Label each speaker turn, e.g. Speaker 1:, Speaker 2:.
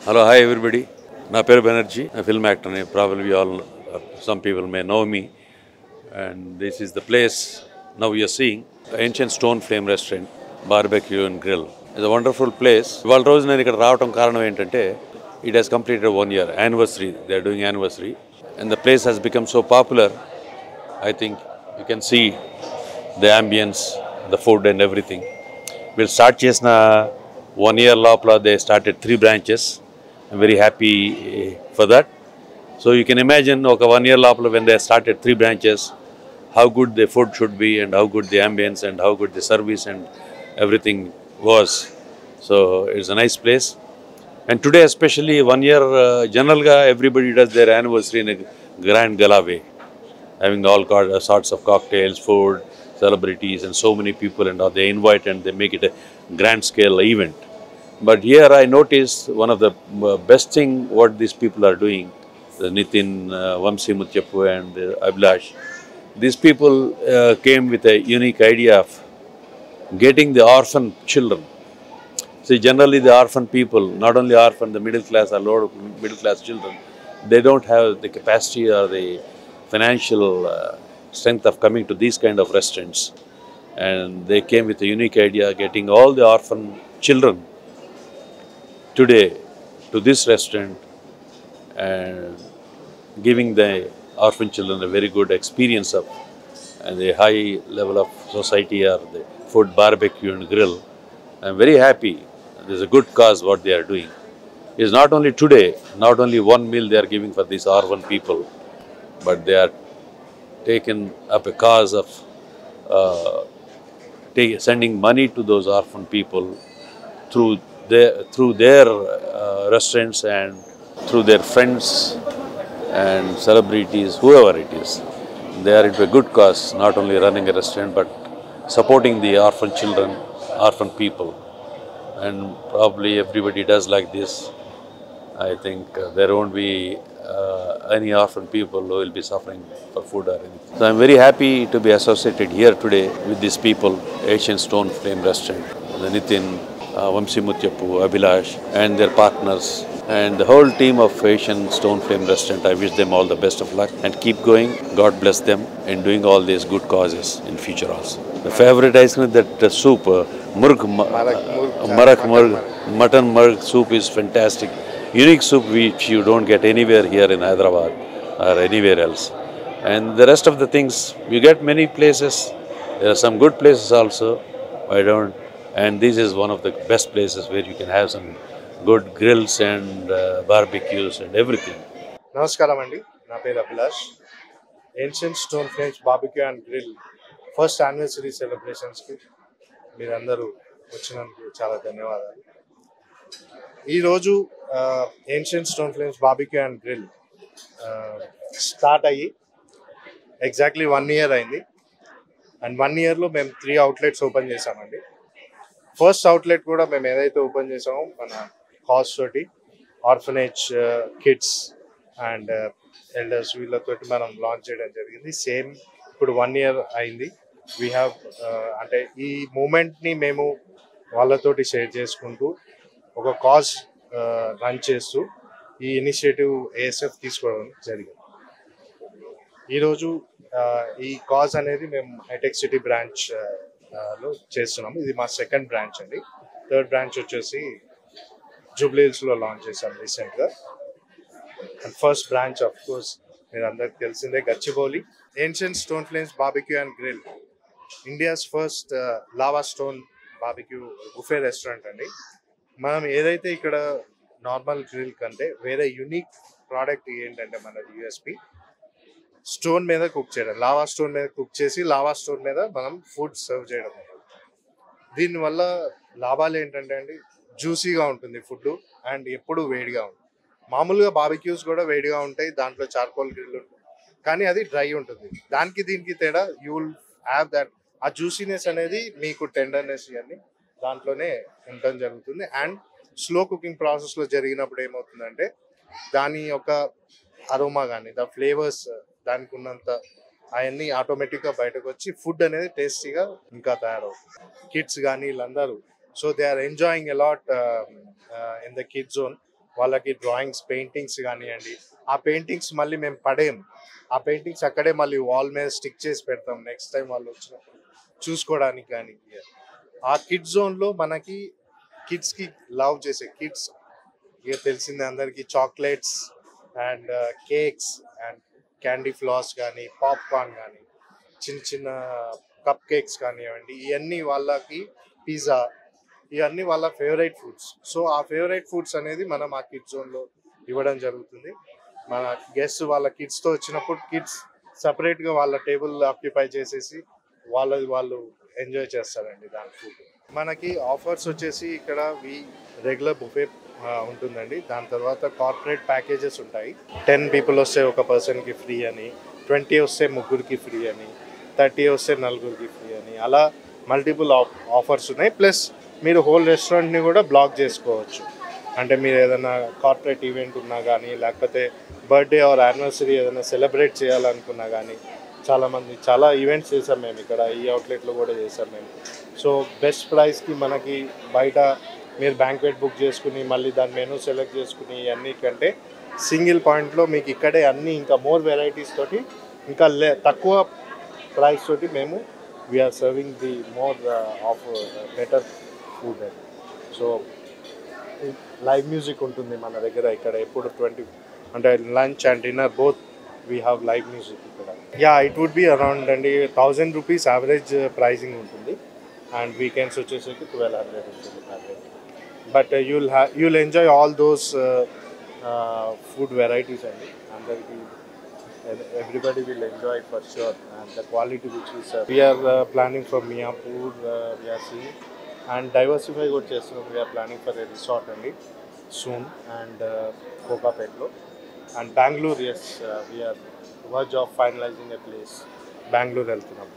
Speaker 1: Hello, hi everybody. Na peru Banerjee, a film actor. Probably all, some people may know me. And this is the place now you are seeing, Ancient Stone Flame Restaurant, Barbecue and Grill. It's a wonderful place. ఇవాళ రోజు నేను ఇక్కడ రావడం కారణం ఏంటంటే, it has completed 1 year anniversary. They are doing anniversary, and the place has become so popular. I think you can see the ambience, the food and everything. We'll start చేసిన 1 year లోపల they started 3 branches. I'm very happy for that. So you can imagine, okay, 1 year లోపల when they started 3 branches, how good the food should be and how good the ambience and how good the service and everything was. So it's a nice place. And today especially 1 year, generally everybody does their anniversary in a grand gala way, having all sorts of cocktails, food, celebrities and so many people, and all they invite and they make it a grand scale event. But here I noticed one of the best thing what these people are doing, the Nitin, Vamsi Mutyappu and Abhilash. These people came with a unique idea of getting the orphan children. See, generally the orphan people, not only orphan, the middle class or lower middle class children, they don't have the capacity or the financial strength of coming to these kind of restaurants. And they came with a unique idea, getting all the orphan children today to this restaurant and giving the orphan children a very good experience of and the high level of society or the food, barbecue and grill. I'm very happy. There's a good cause what they are doing. It's not only today, not only one meal they are giving for these orphan people, but they are taken up a cause of sending money to those orphan people through their restaurants and through their friends and celebrities, whoever it is. They are into a good cause, not only running a restaurant but supporting the orphan children, orphan people. And probably everybody does like this. I think there won't be any orphan people who will be suffering for food or anything. So I'm very happy to be associated here today with these people, Ancient Stone Flame Restaurant, the Nitin, Vamsi Mutyappu, Abhilash and their partners and the whole team of Asian Stone Flame Restaurant. I wish them all the best of luck and keep going. God bless them in doing all these good causes in future also. The favorite ice cream, that soup, mutton murg soup is fantastic. Unique soup which you don't get anywhere here in Hyderabad or anywhere else. And the rest of the things you get many places. There are some good places also. I don't. And this is one of the best places where you can have some good grills and barbecues and everything.
Speaker 2: నమస్కారం అండి, నా పేరు Abhilash. Ancient stone flames barbecue and grill first anniversary సెలబ్రేషన్స్కి మీరందరూ వచ్చినందుకు చాలా ధన్యవాదాలు. ఈరోజు ancient stone flames barbecue and grill start అయ్యి ఎగ్జాక్ట్లీ 1 year అయింది. అండ్ 1 yearలో మేము 3 outlets ఓపెన్ చేసామండి. ఫస్ట్ అవుట్లెట్ కూడా మేము ఏదైతే ఓపెన్ చేసామో మన కాస్ట్ తోటి ఆర్ఫనేజ్ కిడ్స్ అండ్ ఎల్డర్స్ వీళ్ళతో మనం లాంచ్ చేయడం జరిగింది. సేమ్ ఇప్పుడు 1 year అయింది. వీ హ్యావ్ అంటే ఈ మూమెంట్ని మేము వాళ్ళతోటి షేర్ చేసుకుంటూ ఒక కాజ్ రన్ చేస్తూ ఈ ఇనిషియేటివ్ ఏఎస్ఎఫ్ తీసుకోవడం జరిగింది. ఈరోజు ఈ కాజ్ అనేది మేము హైటెక్ సిటీ బ్రాంచ్ లో చేస్తున్నాము. ఇది మా సెకండ్ బ్రాంచ్ అండి. థర్డ్ బ్రాంచ్ వచ్చేసి జూబ్లీ హిల్స్లో లాంచ్ చేశాం రీసెంట్గా. And first branch of course మీరు అందరికి తెలిసిందే, Gachibowli. Ancient stone flames barbecue and grill India's first lava stone barbecue buffet restaurant అండి. మనం ఏదైతే ఇక్కడ నార్మల్ గ్రిల్ కంటే వేరే యూనిక్ ప్రోడక్ట్ ఏంటంటే మనది యూఎస్పి స్టోన్ మీద కుక్ చేయడం, లావా స్టోన్ మీద కుక్ చేసి లావా స్టోన్ మీద మనం ఫుడ్ సర్వ్ చేయడం. దీనివల్ల లాభాలు ఏంటంటే అండి, జ్యూసీగా ఉంటుంది ఫుడ్ అండ్ ఎప్పుడు వేడిగా ఉంటుంది. మామూలుగా బార్బిక్యూస్ కూడా వేడిగా ఉంటాయి, దాంట్లో చార్కోల్ గ్రిల్ ఉంటుంది, కానీ అది డ్రై ఉంటుంది. దానికి దీనికి తేడా, యూ విల్ హ్యావ్ దట్ ఆ జ్యూసీనెస్ అనేది మీకు టెండర్నెస్ ఇవన్నీ దాంట్లోనే ఉండటం జరుగుతుంది. అండ్ స్లో కుకింగ్ ప్రాసెస్లో జరిగినప్పుడు ఏమవుతుందంటే దాని యొక్క అరోమా కానీ ద ఫ్లేవర్స్ దానికి ఉన్నంత అవన్నీ ఆటోమేటిక్గా బయటకు వచ్చి ఫుడ్ అనేది టేస్టీగా ఇంకా తయారవుతుంది. కిడ్స్ కానీ వీళ్ళందరూ, so they are enjoying a lot in the kid zone. వాళ్ళకి డ్రాయింగ్స్ పెయింటింగ్స్ కానివ్వండి, ఆ పెయింటింగ్స్ మళ్ళీ మేము పడేయం, ఆ పెయింటింగ్స్ అక్కడే మళ్ళీ వాల్ మీద స్టిక్ చేసి పెడతాం నెక్స్ట్ టైం వాళ్ళు వచ్చినప్పుడు చూసుకోవడానికి. కానీ ఆ కిడ్స్ జోన్లో మనకి కిడ్స్కి లవ్ చేసే కిడ్స్ ఇక తెలిసిందే అందరికీ chocolates and cakes and candy floss కానీ పాప్కార్న్ కానీ చిన్న చిన్న కప్ కేక్స్ కానివ్వండి, ఇవన్నీ వాళ్ళకి పిజ్జా, ఇవన్నీ వాళ్ళ ఫేవరెట్ ఫుడ్స్. సో ఆ ఫేవరెట్ ఫుడ్స్ అనేది మనం ఆ కిడ్స్ జోన్లో ఇవ్వడం జరుగుతుంది. మన గెస్ట్ వాళ్ళ కిడ్స్తో వచ్చినప్పుడు కిడ్స్ సపరేట్గా వాళ్ళ టేబుల్ ఆక్యుపై చేసేసి వాళ్ళు ఎంజాయ్ చేస్తారండి దాని ఫుడ్. మనకి ఆఫర్స్ వచ్చేసి ఇక్కడ రెగ్యులర్ బుఫే ఉంటుందండి. దాని తర్వాత కార్పొరేట్ ప్యాకేజెస్ ఉంటాయి. 10 పీపుల్ వస్తే ఒక పర్సన్కి ఫ్రీ అని, 20 వస్తే ముగ్గురికి ఫ్రీ అని, 30 వస్తే నలుగురికి ఫ్రీ అని, అలా మల్టిపుల్ ఆఫర్స్ ఉన్నాయి. ప్లస్ మీరు హోల్ రెస్టారెంట్ని కూడా బ్లాక్ చేసుకోవచ్చు. అంటే మీరు ఏదైనా కార్పొరేట్ ఈవెంట్ ఉన్నా కానీ, లేకపోతే బర్త్డే ఆర్ యానివర్సరీ ఏదైనా సెలబ్రేట్ చేయాలనుకున్నా కానీ, చాలా ఈవెంట్స్ చేసాం మేము ఇక్కడ, ఈ అవుట్లెట్లో కూడా చేసాం మేము. సో బెస్ట్ ప్రైస్కి మనకి బయట మీరు బ్యాంక్వెట్ బుక్ చేసుకుని మళ్ళీ దాని మెనూ సెలెక్ట్ చేసుకుని అన్నిటికంటే సింగిల్ పాయింట్లో మీకు ఇక్కడే అన్నీ ఇంకా మోర్ వెరైటీస్ తోటి ఇంకా తక్కువ ప్రైస్ తోటి మేము we are serving the more of better food అండి. సో లైవ్ మ్యూజిక్ ఉంటుంది మన దగ్గర ఇక్కడ ఎప్పుడు 20 అంటే lunch and dinner both we have live music ఇక్కడ. ఇట్ వుడ్ బి అరౌండ్ అండి 1000 రూపీస్ యావరేజ్ ప్రైజింగ్ ఉంటుంది అండ్ వీకెండ్స్ వచ్చేసరికి 1200 ఉంటుంది package. But you'll enjoy all those food varieties అండి. అందరికి everybody will enjoy for sure, and the quality which is we are planning for Miapur, we are seeing and diversify కూడా చేస్తున్నాం. we are planning for a resort అండి soon and Kokapetlo and Bangalore. Yes, we are verge of finalizing a place. Bangalore వెళ్తున్నాం.